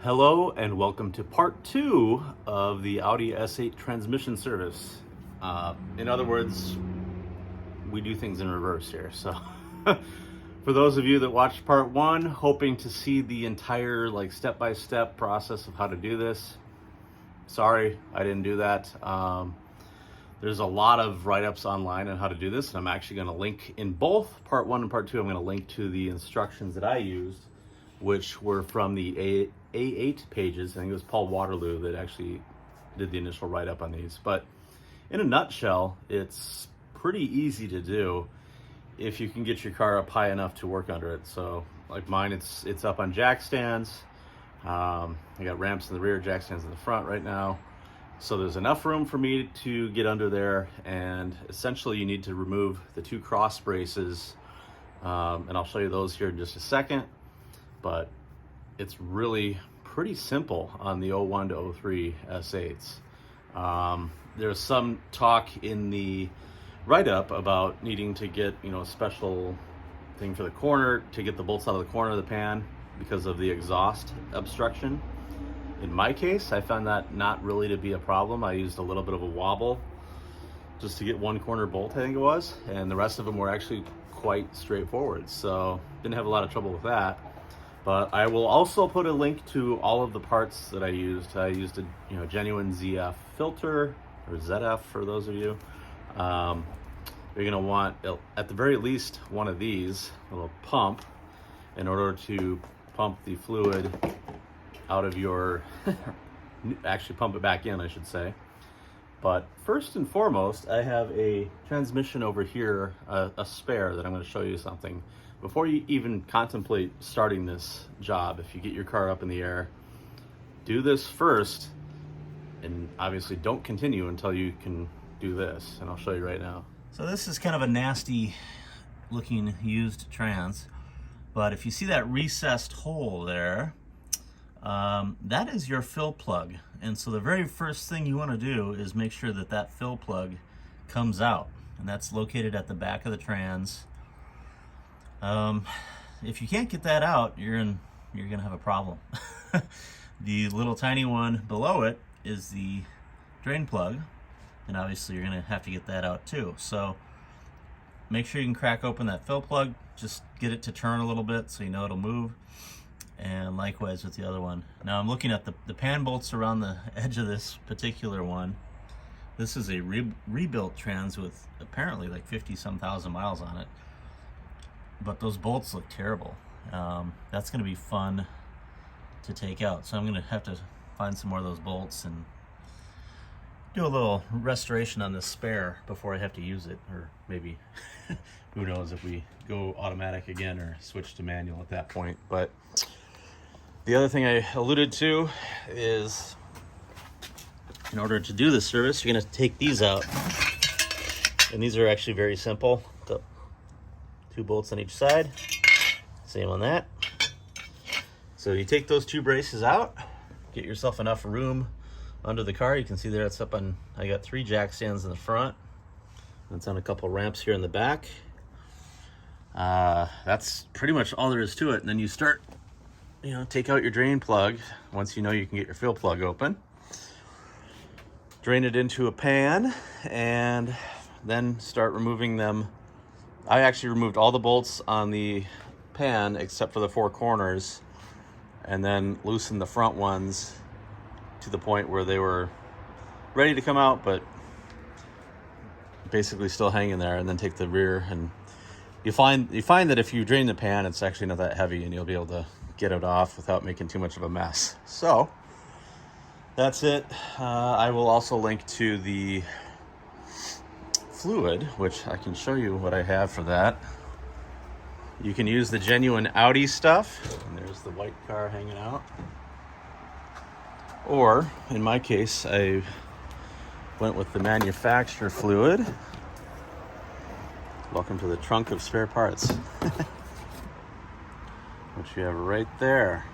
Hello and welcome to part 2 of the Audi S8 transmission service. In other words, we do things in reverse here. So for those of you that watched part 1, hoping to see the entire step-by-step process of how to do this, sorry, I didn't do that. There's a lot of write-ups online on how to do this, and I'm actually going to link in both part 1 and part 2, I'm going to link to the instructions that I used, which were from the A8 pages. I think it was Paul Waterloo that actually did the initial write-up on these. But in a nutshell, it's pretty easy to do if you can get your car up high enough to work under it. So like mine, it's up on jack stands. I got ramps in the rear, jack stands in the front right now. So there's enough room for me to get under there, and essentially you need to remove the 2 cross braces, and I'll show you those here in just a second. But it's really pretty simple on the 01 to 03 S8s. There's some talk in the write-up about needing to get, a special thing for the corner to get the bolts out of the corner of the pan because of the exhaust obstruction. In my case, I found that not really to be a problem. I used a little bit of a wobble just to get one corner bolt, I think it was, and the rest of them were actually quite straightforward. So didn't have a lot of trouble with that. But I will also put a link to all of the parts that I used. I used a genuine ZF filter, or ZF for those of you. You're gonna want, at the very least, one of these, a little pump, in order to pump the fluid out of your, actually pump it back in, I should say. But first and foremost, I have a transmission over here, a spare that I'm gonna show you something. Before you even contemplate starting this job, if you get your car up in the air, do this first, and obviously don't continue until you can do this, and I'll show you right now. So this is kind of a nasty looking used trans, but if you see that recessed hole there, that is your fill plug. And so the very first thing you want to do is make sure that that fill plug comes out, and that's located at the back of the trans. If you can't get that out, you're gonna have a problem. The little tiny one below it is the drain plug, and obviously you're gonna have to get that out too. So make sure you can crack open that fill plug, just get it to turn a little bit so you know it'll move, and likewise with the other one. Now I'm looking at the pan bolts around the edge of this particular one. This is a rebuilt trans with apparently like 50-some thousand miles on it. But those bolts look terrible. That's gonna be fun to take out. So I'm gonna have to find some more of those bolts and do a little restoration on this spare before I have to use it. Or maybe, who knows if we go automatic again or switch to manual at that point. But the other thing I alluded to is, in order to do this service, you're gonna take these out. And these are actually very simple. 2 bolts on each side, same on that. So you take those 2 braces out, get yourself enough room under the car. You can see there it's up on, I got 3 jack stands in the front, and it's on a couple ramps here in the back. That's pretty much all there is to it. And then you start, take out your drain plug once you know you can get your fill plug open. Drain it into a pan, and then start removing them. I actually removed all the bolts on the pan except for the 4 corners, and then loosened the front ones to the point where they were ready to come out, but basically still hanging there. And then take the rear, and you find that if you drain the pan, it's actually not that heavy, and you'll be able to get it off without making too much of a mess. So that's it. I will also link to the fluid, which I can show you what I have for that. You can use the genuine Audi stuff, and there's the white car hanging out. Or, in my case, I went with the manufacturer fluid. Welcome to the trunk of spare parts. Which you have right there.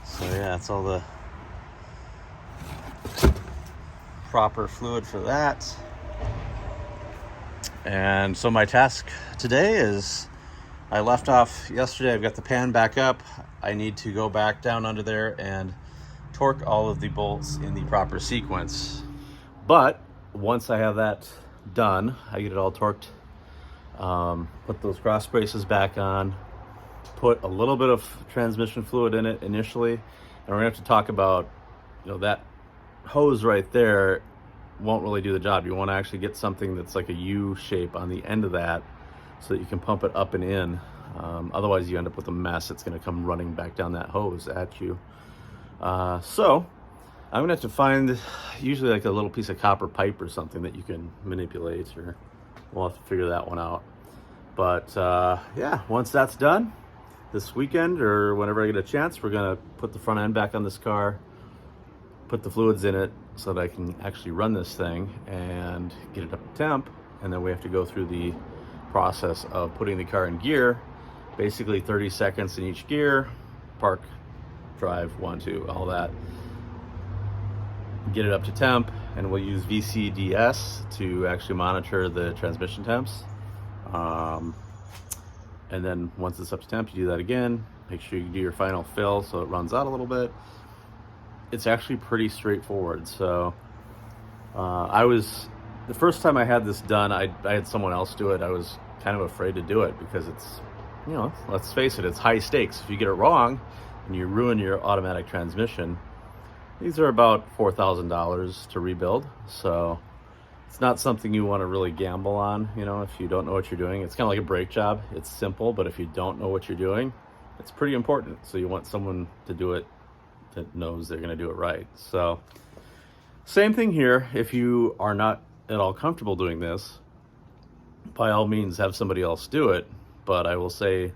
So yeah, that's all the proper fluid for that. And so my task today is I left off yesterday. I've got the pan back up. I need to go back down under there and torque all of the bolts in the proper sequence. But once I have that done, I get it all torqued, put those cross braces back on, put a little bit of transmission fluid in it initially, and we're gonna have to talk about, that hose right there won't really do the job. You want to actually get something that's like a U shape on the end of that so that you can pump it up and in. Otherwise you end up with a mess. It's going to come running back down that hose at you. So I'm gonna have to find usually like a little piece of copper pipe or something that you can manipulate, or we'll have to figure that one out. But yeah, once that's done this weekend or whenever I get a chance, we're gonna put the front end back on this car, put the fluids in it so that I can actually run this thing and get it up to temp. And then we have to go through the process of putting the car in gear, basically 30 seconds in each gear, park, drive, 1, 2, all that. Get it up to temp, and we'll use VCDS to actually monitor the transmission temps. And then once it's up to temp, you do that again. Make sure you do your final fill so it runs out a little bit. It's actually pretty straightforward. So the first time I had this done, I had someone else do it. I was kind of afraid to do it because it's, let's face it, it's high stakes. If you get it wrong and you ruin your automatic transmission, these are about $4,000 to rebuild. So it's not something you want to really gamble on, if you don't know what you're doing. It's kind of like a brake job. It's simple, but if you don't know what you're doing, it's pretty important. So you want someone to do it that knows they're going to do it right. So same thing here. If you are not at all comfortable doing this, by all means have somebody else do it. But I will say,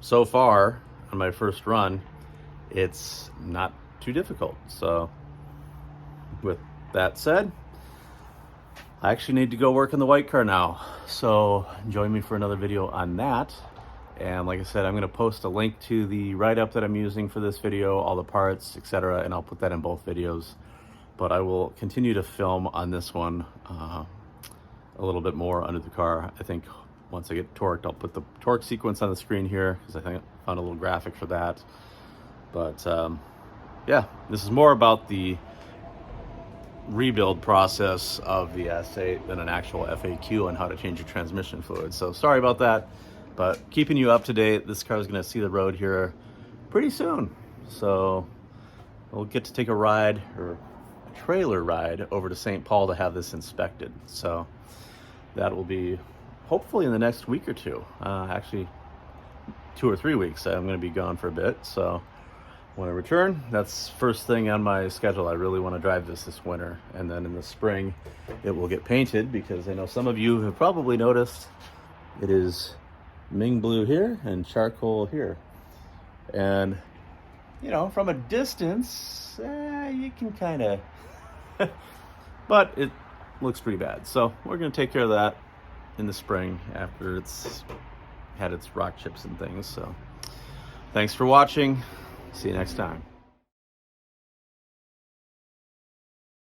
so far on my first run, it's not too difficult. So with that said, I actually need to go work on the white car now. So join me for another video on that. And like I said, I'm going to post a link to the write-up that I'm using for this video, all the parts, etc., and I'll put that in both videos. But I will continue to film on this one a little bit more under the car. I think once I get torqued, I'll put the torque sequence on the screen here because I think I found a little graphic for that. But yeah, this is more about the rebuild process of the S8 than an actual FAQ on how to change your transmission fluid. So sorry about that, but keeping you up to date. This car is going to see the road here pretty soon. So we'll get to take a ride, or a trailer ride, over to St. Paul to have this inspected. So that will be hopefully in the next week or two. Actually 2 or 3 weeks. I'm going to be gone for a bit. So when I return, that's first thing on my schedule. I really want to drive this winter, and then in the spring it will get painted, because I know some of you have probably noticed it is Ming blue here and charcoal here, and from a distance you can kind of but it looks pretty bad. So we're going to take care of that in the spring after it's had its rock chips and things. So thanks for watching. See you next time.